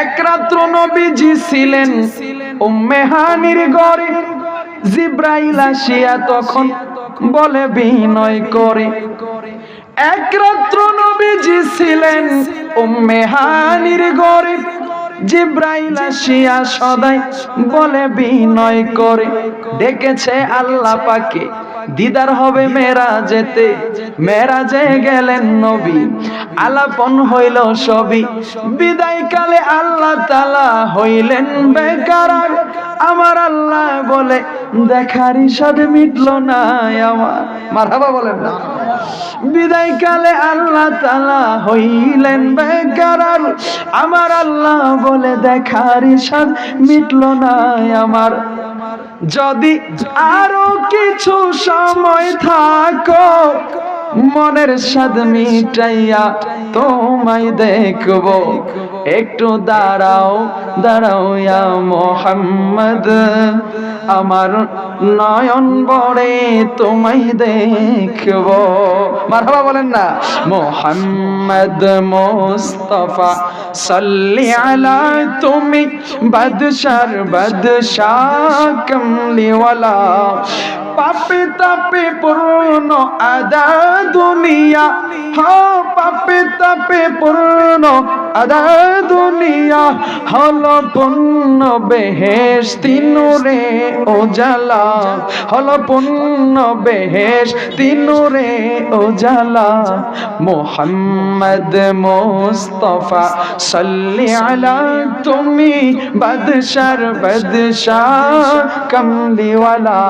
এক রাত্র নবীজি ছিলেন উম্মে হানির ঘরে, জিব্রাইল আসিয়া তখন বলে বিনয় করে। এক রাত্র নবীজি ছিলেন উম্মে হানির ঘরে, জিব্রাইল আসিয়া সদাই বলে বিনয় করে। ডেকেছে আল্লাহ পাকে, দিদার হবে মেরাজেতে, মেরাজে গেলেন নবী, আলাপন হইল সবই। বিদায় কালে আল্লাহ তাআলা হইলেন বেকারার, আমার আল্লাহ বলে দেখার ইশাদ মিটলো না আমার। মারহাবা বলেন না। বিদায় কালে আল্লাহ তাআলা হইলেন বেকারার, আমার আল্লাহ বলে দেখার ইশাদ মিটলো না আমার। যদি আরো কিছু সময় থাকো, মনের স্বাদ মিটাইয়া তোমায় দেখবো। একটু দাঁড়াও দাঁড়াও ইয়া মুহাম্মদ, আমার নয়ন বড়ে তোমায় দেখবো। মারহাবা বলেন না। মুহাম্মদ মুস্তাফা সাল্লি আলা, তুমি বাদশার বাদশাহ কমলিওয়ালা। পাপে তাপে পূর্ণ আদা দুনিয়া, হ্যাঁ পাপে তাপে পূর্ণ আদা দুনিয়া, হলো পূর্ণ বেহেশতি নূরে উজালা, হলো পূর্ণ বেহেশতি নূরে উজালা। মুহাম্মদ মুস্তাফা সাল্লি আলা, তুমি বাদশার বাদশাহ কমলিওয়ালা।